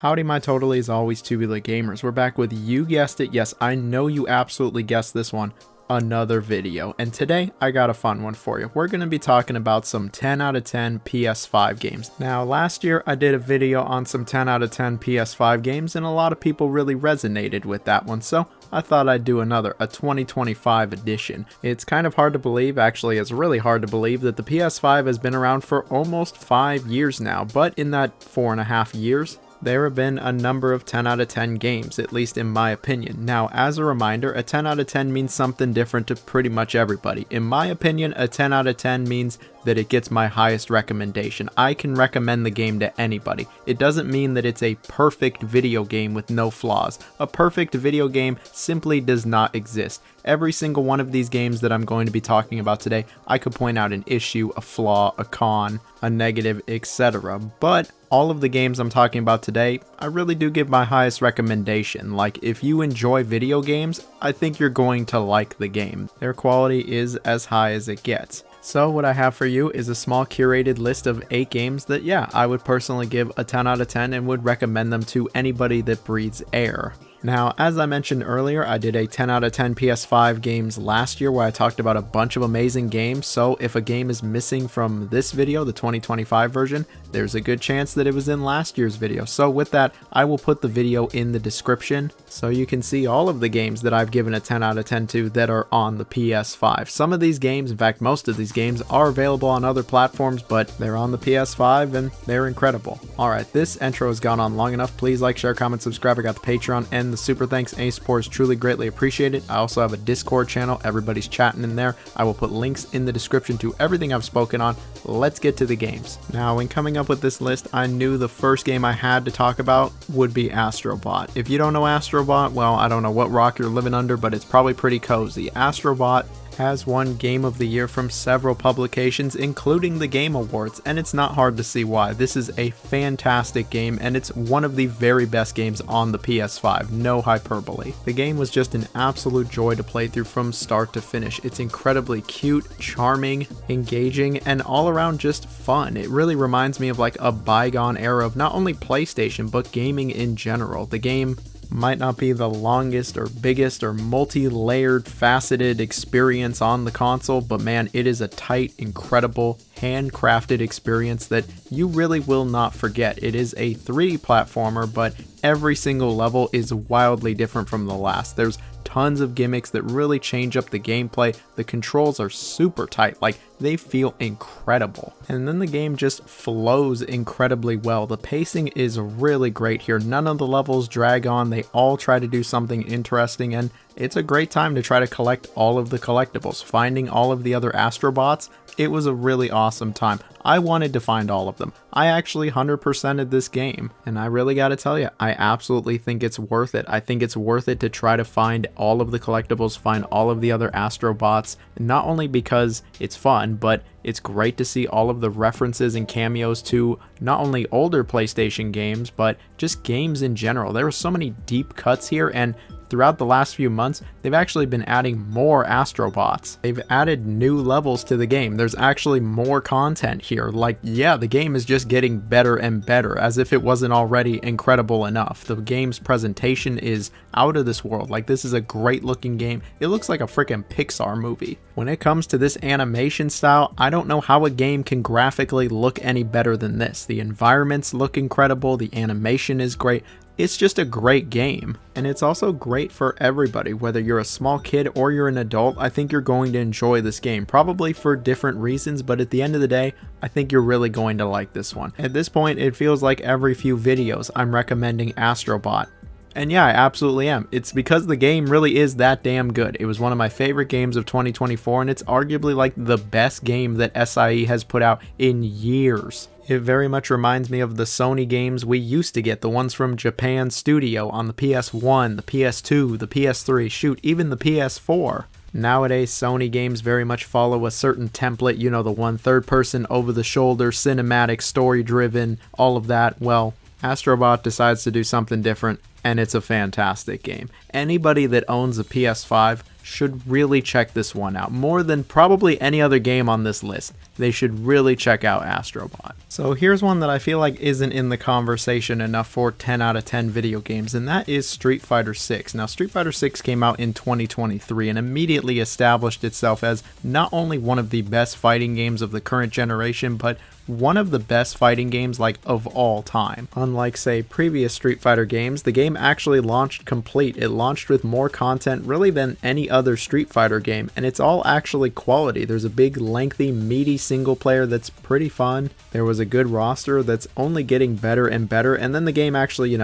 Howdy my totally always tubular gamers, we're back with, you guessed it, yes I know you absolutely guessed this one, another video, and today I got a fun one for you. We're going to be talking about some 10 out of 10 PS5 games. Now last year I did a video on some 10 out of 10 PS5 games and a lot of people really resonated with that one, so I thought I'd do another, a 2025 edition. It's kind of hard to believe, actually it's really hard to believe, that the PS5 has been around for almost 5 years now, but in that 4.5 years, there have been a number of 10 out of 10 games, at least in my opinion. Now, as a reminder, a 10 out of 10 means something different to pretty much everybody. In my opinion, a 10 out of 10 means that it gets my highest recommendation. I can recommend the game to anybody. It doesn't mean that it's a perfect video game with no flaws. A perfect video game simply does not exist. Every single one of these games that I'm going to be talking about today, I could point out an issue, a flaw, a con, a negative, etc. But all of the games I'm talking about today, I really do give my highest recommendation. Like, if you enjoy video games, I think you're going to like the game. Their quality is as high as it gets. So what I have for you is a small curated list of 8 games that, yeah, I would personally give a 10 out of 10 and would recommend them to anybody that breathes air. Now, as I mentioned earlier, I did a 10 out of 10 PS5 games last year where I talked about a bunch of amazing games, so if a game is missing from this video, the 2025 version, there's a good chance that it was in last year's video. So with that, I will put the video in the description so you can see all of the games that I've given a 10 out of 10 to that are on the PS5. Some of these games, in fact most of these games, are available on other platforms, but they're on the PS5 and they're incredible. Alright, this intro has gone on long enough. Please like, share, comment, subscribe. I got the Patreon and the super thanks. Any support is truly greatly appreciated. I also have a Discord channel. Everybody's chatting in there. I will put links in the description to everything I've spoken on. Let's get to the games. Now, when coming up with this list, I knew the first game I had to talk about would be Astrobot. If you don't know Astrobot, well, I don't know what rock you're living under, but it's probably pretty cozy. Astrobot has won Game of the Year from several publications, including the Game Awards, and it's not hard to see why. This is a fantastic game, and it's one of the very best games on the PS5, no hyperbole. The game was just an absolute joy to play through from start to finish. It's incredibly cute, charming, engaging, and all around just fun. It really reminds me of like a bygone era of not only PlayStation, but gaming in general. The game might not be the longest or biggest or multi-layered faceted experience on the console, but man, it is a tight, incredible, handcrafted experience that you really will not forget. It is a 3D platformer, but every single level is wildly different from the last. There's tons of gimmicks that really change up the gameplay. The controls are super tight, like they feel incredible. And then the game just flows incredibly well. The pacing is really great here. None of the levels drag on. They all try to do something interesting, and it's a great time to try to collect all of the collectibles. Finding all of the other Astrobots, it was a really awesome time. I wanted to find all of them. I actually 100%ed this game, and I really gotta tell you, I absolutely think it's worth it. I think it's worth it to try to find all of the collectibles, find all of the other Astrobots, not only because it's fun, but it's great to see all of the references and cameos to not only older PlayStation games, but just games in general. There were so many deep cuts here, and throughout the last few months, they've actually been adding more Astrobots. They've added new levels to the game. There's actually more content here. Like, yeah, the game is just getting better and better, as if it wasn't already incredible enough. The game's presentation is out of this world. Like, this is a great looking game. It looks like a freaking Pixar movie. When it comes to this animation style, I don't know how a game can graphically look any better than this. The environments look incredible. The animation is great. It's just a great game, and it's also great for everybody. Whether you're a small kid or you're an adult, I think you're going to enjoy this game, probably for different reasons, but at the end of the day, I think you're really going to like this one. At this point, it feels like every few videos I'm recommending Astrobot. And yeah, I absolutely am. It's because the game really is that damn good. It was one of my favorite games of 2024, and it's arguably like the best game that SIE has put out in years. It very much reminds me of the Sony games we used to get, the ones from Japan Studio on the PS1, the PS2, the PS3, shoot, even the PS4. Nowadays, Sony games very much follow a certain template, you know, the one third-person, over-the-shoulder, cinematic, story-driven, all of that. Well, Astrobot decides to do something different, and it's a fantastic game. Anybody that owns a PS5 should really check this one out. More than probably any other game on this list, they should really check out Astrobot. So here's one that I feel like isn't in the conversation enough for 10 out of 10 video games, and that is Street Fighter 6. Now, Street Fighter 6 came out in 2023 and immediately established itself as not only one of the best fighting games of the current generation, but one of the best fighting games like of all time. Unlike say previous Street Fighter games, the game actually launched complete. It launched with more content really than any other Street Fighter game, and it's all actually quality. There's a big lengthy meaty single player that's pretty fun. There was a good roster that's only getting better and better, and then the game actually,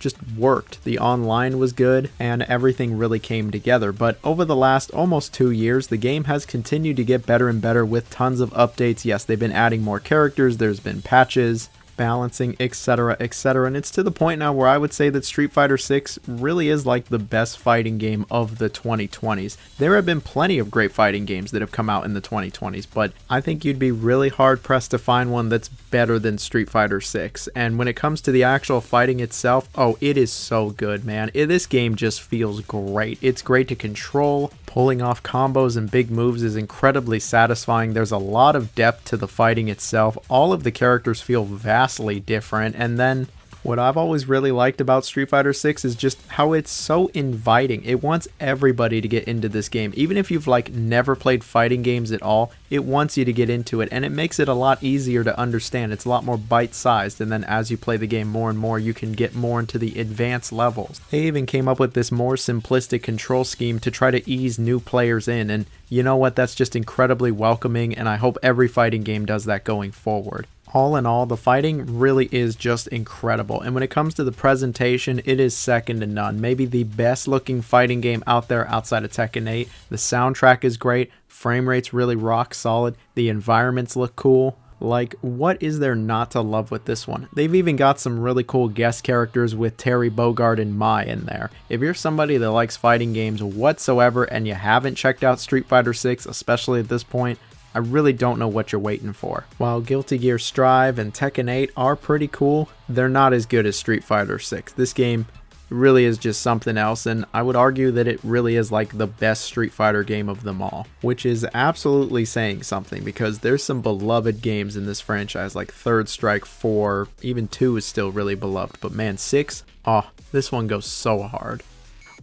just worked. The online was good and everything really came together. But over the last almost 2 years, the game has continued to get better and better with tons of updates. Yes, they've been adding more characters, there's been patches, balancing, etc, etc, and it's to the point now where I would say that Street Fighter 6 really is like the best fighting game of the 2020s. There have been plenty of great fighting games that have come out in the 2020s, but I think you'd be really hard pressed to find one that's better than Street Fighter 6. And when it comes to the actual fighting itself, oh, it is so good, man. This game just feels great. It's great to control. Pulling off combos and big moves is incredibly satisfying. There's a lot of depth to the fighting itself. All of the characters feel vastly different, and then what I've always really liked about Street Fighter 6 is just how it's so inviting. It wants everybody to get into this game. Even if you've never played fighting games at all, it wants you to get into it, and it makes it a lot easier to understand. It's a lot more bite-sized, and then as you play the game more and more, you can get more into the advanced levels. They even came up with this more simplistic control scheme to try to ease new players in, and you know what? That's just incredibly welcoming, and I hope every fighting game does that going forward. All in all, the fighting really is just incredible, and when it comes to the presentation, it is second to none. Maybe the best looking fighting game out there outside of Tekken 8. The soundtrack is great, frame rate's really rock solid, the environments look cool. What is there not to love with this one? They've even got some really cool guest characters with Terry Bogard and Mai in there. If you're somebody that likes fighting games whatsoever and you haven't checked out Street Fighter 6, especially at this point, I really don't know what you're waiting for. While Guilty Gear Strive and Tekken 8 are pretty cool, they're not as good as Street Fighter 6. This game really is just something else, and I would argue that it really is like the best Street Fighter game of them all, which is absolutely saying something because there's some beloved games in this franchise like Third Strike 4, even 2 is still really beloved, but man, 6, this one goes so hard.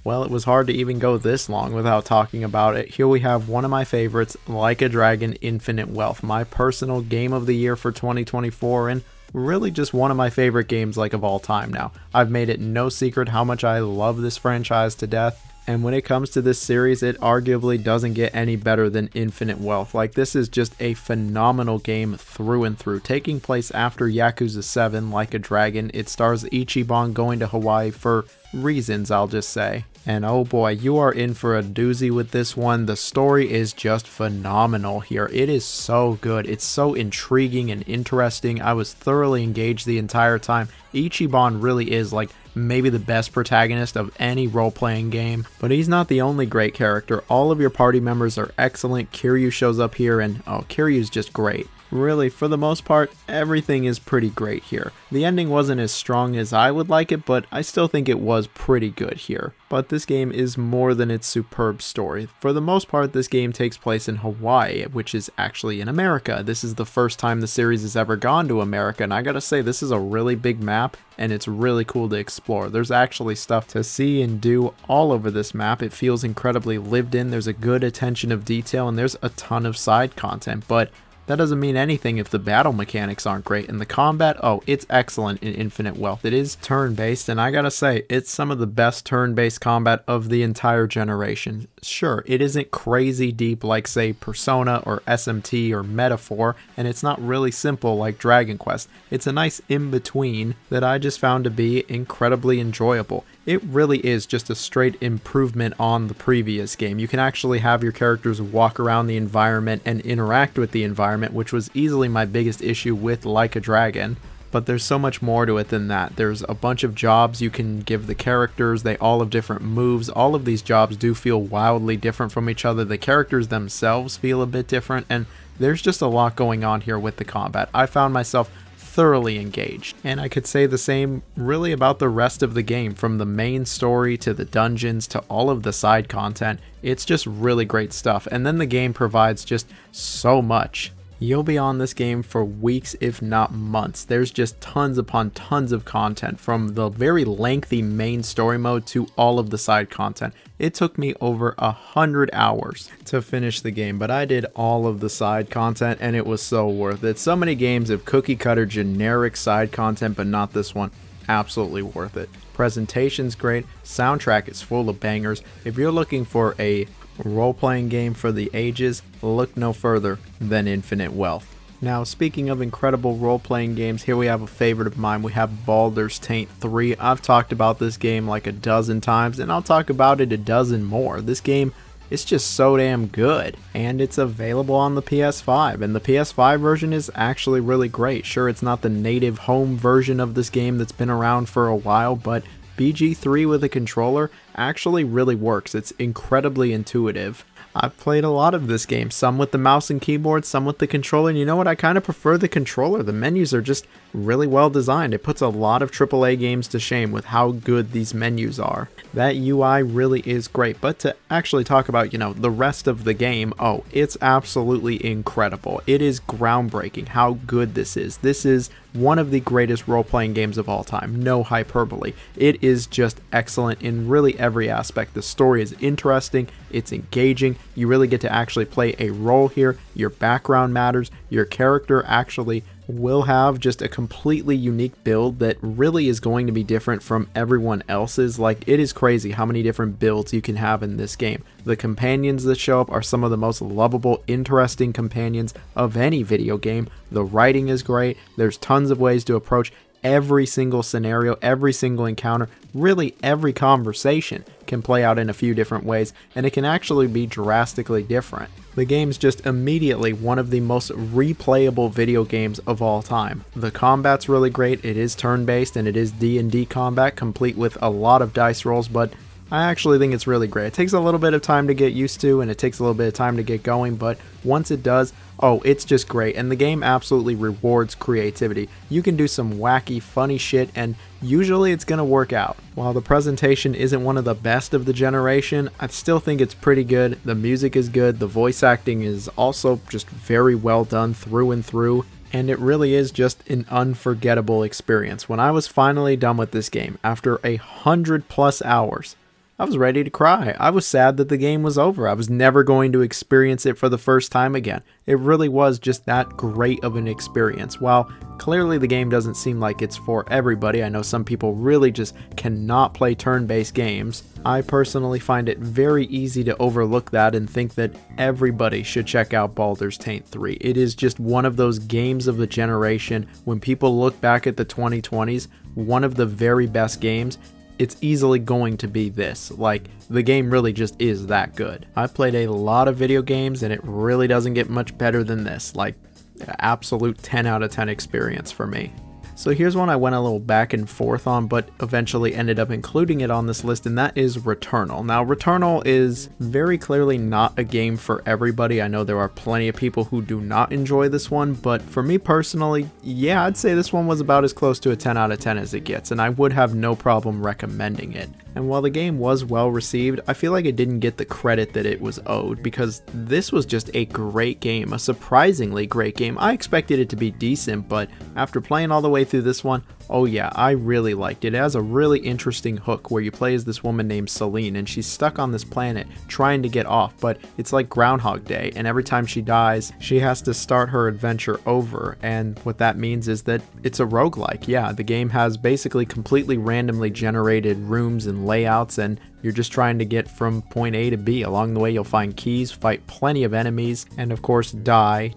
Well, it was hard to even go this long without talking about it. Here we have one of my favorites, Like a Dragon Infinite Wealth, my personal game of the year for 2024, and really just one of my favorite games of all time now. I've made it no secret how much I love this franchise to death, and when it comes to this series, it arguably doesn't get any better than Infinite Wealth. This is just a phenomenal game through and through. Taking place after Yakuza 7, Like a Dragon, it stars Ichiban going to Hawaii for reasons, I'll just say. And oh boy, you are in for a doozy with this one. The story is just phenomenal here. It is so good. It's so intriguing and interesting. I was thoroughly engaged the entire time. Ichiban really is maybe the best protagonist of any role-playing game, but he's not the only great character. All of your party members are excellent. Kiryu shows up here, and Kiryu's just great. Really, for the most part, everything is pretty great here. The ending wasn't as strong as I would like it, but I still think it was pretty good here. But this game is more than its superb story. For the most part, this game takes place in Hawaii, which is actually in America. This is the first time the series has ever gone to America, and I gotta say, this is a really big map, and it's really cool to explore. There's actually stuff to see and do all over this map. It feels incredibly lived in. There's a good attention of detail, and there's a ton of side content, but that doesn't mean anything if the battle mechanics aren't great. And the combat, it's excellent in Infinite Wealth. It is turn-based, and I gotta say, it's some of the best turn-based combat of the entire generation. Sure, it isn't crazy deep like, say, Persona or SMT or Metaphor, and it's not really simple like Dragon Quest. It's a nice in-between that I just found to be incredibly enjoyable. It really is just a straight improvement on the previous game. You can actually have your characters walk around the environment and interact with the environment, which was easily my biggest issue with Like a Dragon. But there's so much more to it than that. There's a bunch of jobs you can give the characters. They all have different moves. All of these jobs do feel wildly different from each other. The characters themselves feel a bit different, and there's just a lot going on here with the combat. I found myself thoroughly engaged. And I could say the same really about the rest of the game, from the main story to the dungeons to all of the side content. It's just really great stuff, and then the game provides just so much. You'll be on this game for weeks, if not months. There's just tons upon tons of content, from the very lengthy main story mode to all of the side content. It took me over 100 hours to finish the game, but I did all of the side content and it was so worth it. So many games have cookie cutter generic side content, but not this one. Absolutely worth it. Presentation's great, soundtrack is full of bangers. If you're looking for a role-playing game for the ages, look no further than Infinite Wealth. Now, speaking of incredible role-playing games, here we have a favorite of mine. We have Baldur's Taint 3. I've talked about this game like a dozen times, and I'll talk about it a dozen more. This game is just so damn good, and it's available on the PS5, and the PS5 version is actually really great. Sure, it's not the native home version of this game that's been around for a while, but BG3 with a controller actually really works. It's incredibly intuitive. I've played a lot of this game, some with the mouse and keyboard, some with the controller, and you know what, I kind of prefer the controller. The menus are just really well designed. It puts a lot of AAA games to shame with how good these menus are. That UI really is great, but to actually talk about, the rest of the game, oh, it's absolutely incredible. It is groundbreaking how good this is. This is one of the greatest role-playing games of all time, no hyperbole. It is just excellent in really every aspect. The story is interesting, it's engaging, you really get to actually play a role here, your background matters, your character actually will have just a completely unique build that really is going to be different from everyone else's. Like, it is crazy how many different builds you can have in this game. The companions that show up are some of the most lovable, interesting companions of any video game. The writing is great. There's tons of ways to approach every single scenario, every single encounter, really every conversation can play out in a few different ways, and it can actually be drastically different. The game's just immediately one of the most replayable video games of all time. The combat's really great. It is turn-based and it is D&D combat, complete with a lot of dice rolls, but I actually think it's really great. It takes a little bit of time to get used to, and it takes a little bit of time to get going, but once it does, oh, it's just great, and the game absolutely rewards creativity. You can do some wacky, funny shit, and usually it's gonna work out. While the presentation isn't one of the best of the generation, I still think it's pretty good. The music is good, the voice acting is also just very well done through and through, and it really is just an unforgettable experience. When I was finally done with this game, after 100+ hours, I was ready to cry. I was sad that the game was over. I was never going to experience it for the first time again. It really was just that great of an experience. While clearly the game doesn't seem like it's for everybody, I know some people really just cannot play turn-based games. I personally find it very easy to overlook that and think that everybody should check out Baldur's Taint 3. It is just one of those games of the generation. When people look back at the 2020s, one of the very best games, it's easily going to be this. Like, the game really just is that good. I've played a lot of video games and it really doesn't get much better than this. Like, absolute 10 out of 10 experience for me. So here's one I went a little back and forth on, but eventually ended up including it on this list, and that is Returnal. Now, Returnal is very clearly not a game for everybody. I know there are plenty of people who do not enjoy this one, but for me personally, yeah, I'd say this one was about as close to a 10 out of 10 as it gets, and I would have no problem recommending it. And while the game was well received, I feel like it didn't get the credit that it was owed, because this was just a great game, a surprisingly great game. I expected it to be decent, but after playing all the way through this one, oh yeah, I really liked it. It has a really interesting hook where you play as this woman named Celine, and she's stuck on this planet trying to get off, but it's like Groundhog Day, and every time she dies, she has to start her adventure over, and what that means is that it's a roguelike. Yeah, the game has basically completely randomly generated rooms and layouts, and you're just trying to get from point A to B. Along the way, you'll find keys, fight plenty of enemies, and of course, die,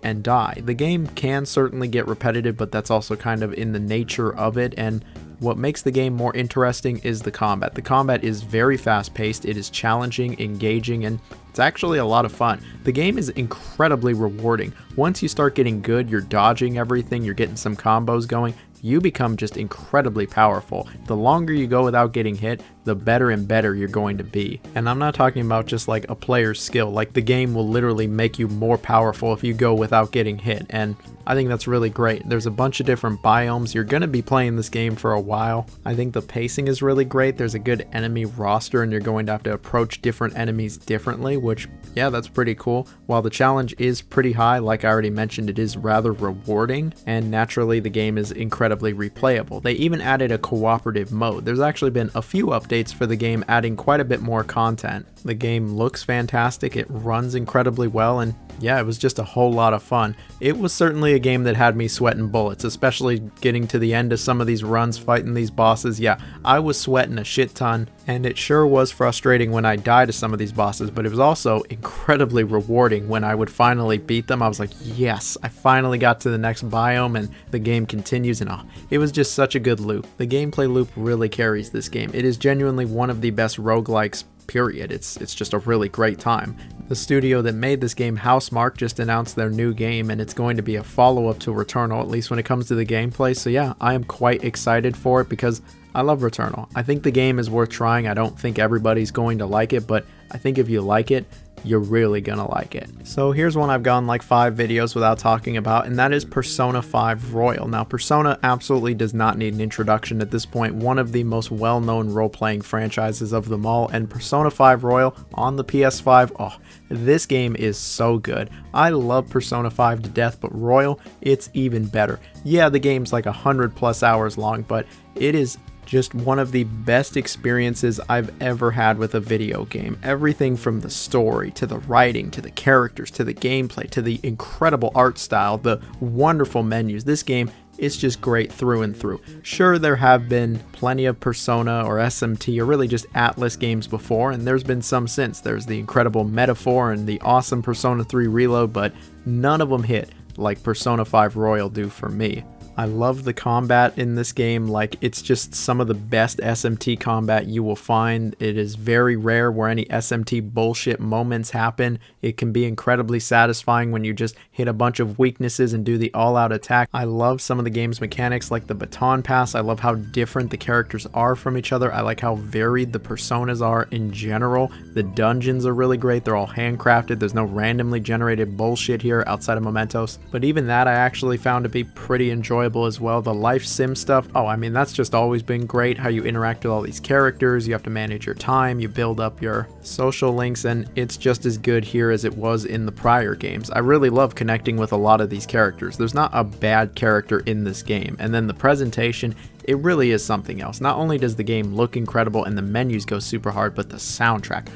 and die. The game can certainly get repetitive, but that's also kind of in the nature of it, and what makes the game more interesting is the combat. The combat is very fast-paced, it is challenging, engaging, and It's actually a lot of fun. The game is incredibly rewarding. Once you start getting good, you're dodging everything, you're getting some combos going, you become just incredibly powerful. The longer you go without getting hit, the better and better you're going to be. And I'm not talking about just like a player's skill, like the game will literally make you more powerful if you go without getting hit, and I think that's really great. There's a bunch of different biomes. You're going to be playing this game for a while. I think the pacing is really great. There's a good enemy roster and you're going to have to approach different enemies differently, which, yeah, that's pretty cool. While the challenge is pretty high, like I already mentioned, it is rather rewarding, and naturally the game is incredibly replayable. They even added a cooperative mode. There's actually been a few updates for the game, adding quite a bit more content. The game looks fantastic, it runs incredibly well, and yeah, it was just a whole lot of fun. It was certainly a game that had me sweating bullets, especially getting to the end of some of these runs, fighting these bosses. Yeah, I was sweating a shit ton, and it sure was frustrating when I died to some of these bosses, but it was also incredibly rewarding when I would finally beat them. I was like, yes, I finally got to the next biome, and the game continues, and it was just such a good loop. The gameplay loop really carries this game. It is genuinely one of the best roguelikes, period. It's just a really great time. The studio that made this game, Housemarque, just announced their new game, and it's going to be a follow-up to Returnal, at least when it comes to the gameplay. So yeah, I am quite excited for it because I love Returnal. I think the game is worth trying. I don't think everybody's going to like it, but I think if you like it, you're really gonna like it. So here's one I've gone like 5 videos without talking about, and that is Persona 5 Royal. Now, Persona absolutely does not need an introduction at this point, one of the most well-known role-playing franchises of them all, and Persona 5 Royal on the PS5, oh, this game is so good. I love Persona 5 to death, but Royal, it's even better. Yeah, the game's like 100+ hours long, but it is just one of the best experiences I've ever had with a video game. Everything from the story, to the writing, to the characters, to the gameplay, to the incredible art style, the wonderful menus. This game is just great through and through. Sure, there have been plenty of Persona or SMT or really just Atlas games before, and there's been some since. There's the incredible Metaphor and the awesome Persona 3 Reload, but none of them hit like Persona 5 Royal do for me. I love the combat in this game. Like, it's just some of the best SMT combat you will find. It is very rare where any SMT bullshit moments happen. It can be incredibly satisfying when you just hit a bunch of weaknesses and do the all-out attack. I love some of the game's mechanics, like the baton pass. I love how different the characters are from each other. I like how varied the personas are in general. The dungeons are really great. They're all handcrafted. There's no randomly generated bullshit here outside of Mementos. But even that I actually found to be pretty enjoyable as well. The life sim stuff, oh, I mean, that's just always been great. How you interact with all these characters, you have to manage your time, you build up your social links, and it's just as good here as it was in the prior games. I really love connecting with a lot of these characters. There's not a bad character in this game. And then the presentation, it really is something else. Not only does the game look incredible and the menus go super hard, but the soundtrack.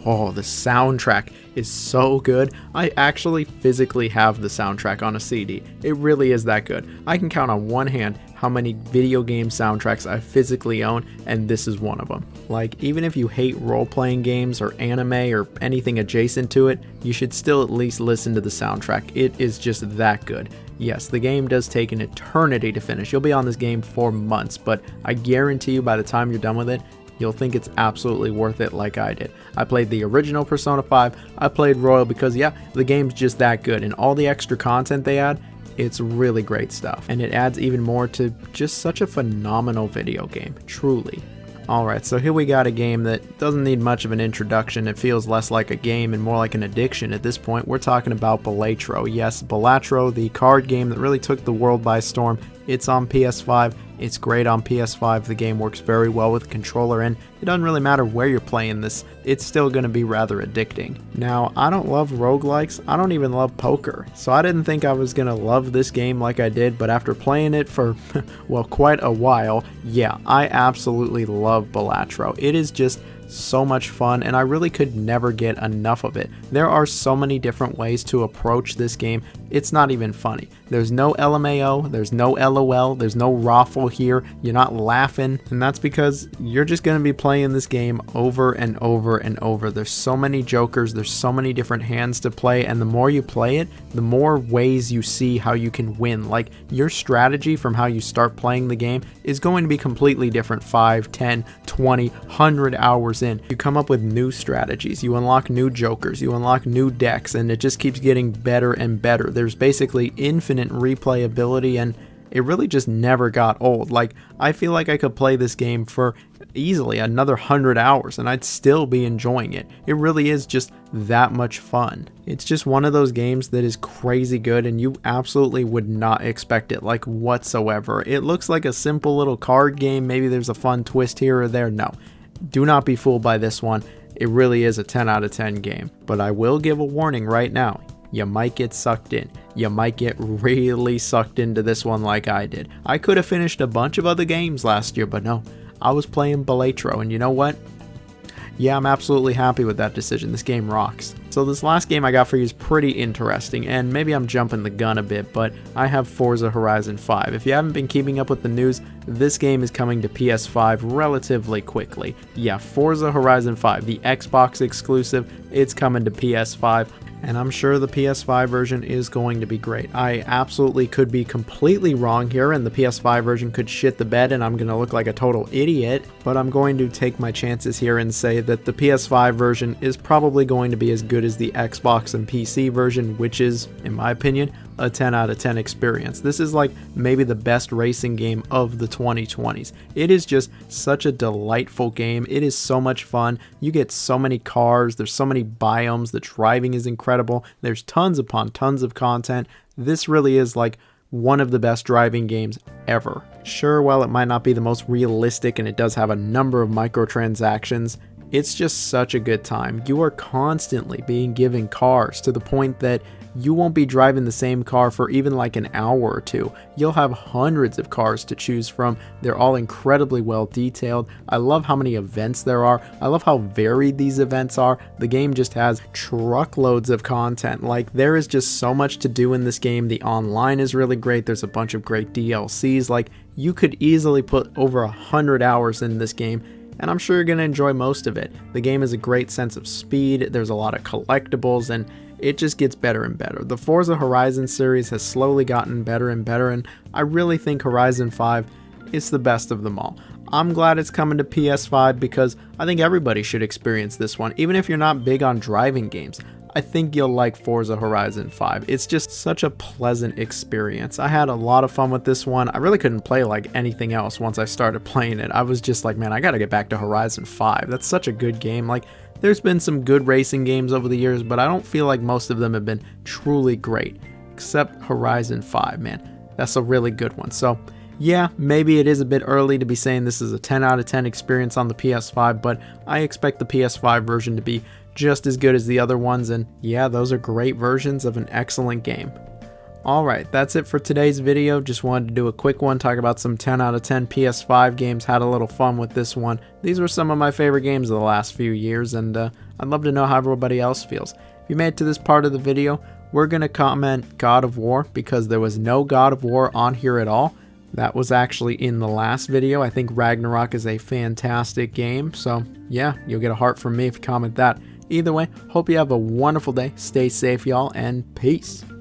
Oh, the soundtrack is so good. I actually physically have the soundtrack on a CD. It really is that good. I can count on one hand how many video game soundtracks I physically own, and this is one of them. Like, even if you hate role-playing games or anime or anything adjacent to it, you should still at least listen to the soundtrack. It is just that good. Yes, the game does take an eternity to finish. You'll be on this game for months, but I guarantee you by the time you're done with it, you'll think it's absolutely worth it like I did. I played the original Persona 5, I played Royal because, yeah, the game's just that good, and all the extra content they add, it's really great stuff. And it adds even more to just such a phenomenal video game, truly. Alright, so here we got a game that doesn't need much of an introduction. It feels less like a game and more like an addiction at this point. We're talking about Balatro. Yes, Balatro, the card game that really took the world by storm. It's on PS5. It's great on PS5. The game works very well with a controller, and it doesn't really matter where you're playing this, it's still going to be rather addicting. Now, I don't love roguelikes. I don't even love poker, so I didn't think I was going to love this game like I did, but after playing it for, well, quite a while, yeah, I absolutely love Balatro. It is just so much fun, and I really could never get enough of it. There are so many different ways to approach this game, it's not even funny. There's no LMAO, there's no LOL, there's no raffle here, you're not laughing, and that's because you're just going to be playing this game over and over and over. There's so many jokers, there's so many different hands to play, and the more you play it, the more ways you see how you can win. Like, your strategy from how you start playing the game is going to be completely different 5, 10, 20, 100 hours hours in, you come up with new strategies, you unlock new jokers, you unlock new decks, and it just keeps getting better and better. There's basically infinite replayability, and it really just never got old. Like, I feel like I could play this game for easily another 100 hours and I'd still be enjoying it. It really is just that much fun. It's just one of those games that is crazy good and you absolutely would not expect it, like, whatsoever. It looks like a simple little card game, maybe there's a fun twist here or there. No, do not be fooled by this one. It really is a 10 out of 10 game. But I will give a warning right now. You might get sucked in. You might get really sucked into this one like I did. I could have finished a bunch of other games last year, but no, I was playing Balatro, and you know what? Yeah, I'm absolutely happy with that decision. This game rocks. So this last game I got for you is pretty interesting, and maybe I'm jumping the gun a bit, but I have Forza Horizon 5. If you haven't been keeping up with the news, this game is coming to PS5 relatively quickly. Yeah, Forza Horizon 5, the Xbox exclusive, it's coming to PS5. And I'm sure the PS5 version is going to be great. I absolutely could be completely wrong here and the PS5 version could shit the bed and I'm going to look like a total idiot, but I'm going to take my chances here and say that the PS5 version is probably going to be as good as the Xbox and PC version, which is, in my opinion, a 10 out of 10 experience. This is like maybe the best racing game of the 2020s. It is just such a delightful game. It is so much fun. You get so many cars. There's so many biomes. The driving is incredible. There's tons upon tons of content. This really is like one of the best driving games ever. Sure, while it might not be the most realistic and it does have a number of microtransactions, it's just such a good time. You are constantly being given cars to the point that you won't be driving the same car for even like an hour or two. You'll have hundreds of cars to choose from. They're all incredibly well detailed. I love how many events there are. I love how varied these events are. The game just has truckloads of content. Like, there is just so much to do in this game. The online is really great. There's a bunch of great DLCs. Like, you could easily put over 100 hours in this game, and I'm sure you're going to enjoy most of it. The game has a great sense of speed. There's a lot of collectibles, and it just gets better and better. The Forza Horizon series has slowly gotten better and better, and I really think Horizon 5 is the best of them all. I'm glad it's coming to PS5 because I think everybody should experience this one. Even if you're not big on driving games, I think you'll like Forza Horizon 5. It's just such a pleasant experience. I had a lot of fun with this one. I really couldn't play like anything else once I started playing it. I was just like, man, I gotta get back to Horizon 5. That's such a good game. Like, there's been some good racing games over the years, but I don't feel like most of them have been truly great, except Horizon 5, man. That's a really good one. So yeah, maybe it is a bit early to be saying this is a 10 out of 10 experience on the PS5, but I expect the PS5 version to be just as good as the other ones, and yeah, those are great versions of an excellent game. Alright, that's it for today's video. Just wanted to do a quick one, talk about some 10 out of 10 PS5 games, had a little fun with this one. These were some of my favorite games of the last few years, and I'd love to know how everybody else feels. If you made it to this part of the video, we're going to comment God of War, because there was no God of War on here at all. That was actually in the last video. I think Ragnarok is a fantastic game, so yeah, you'll get a heart from me if you comment that. Either way, hope you have a wonderful day, stay safe y'all, and peace.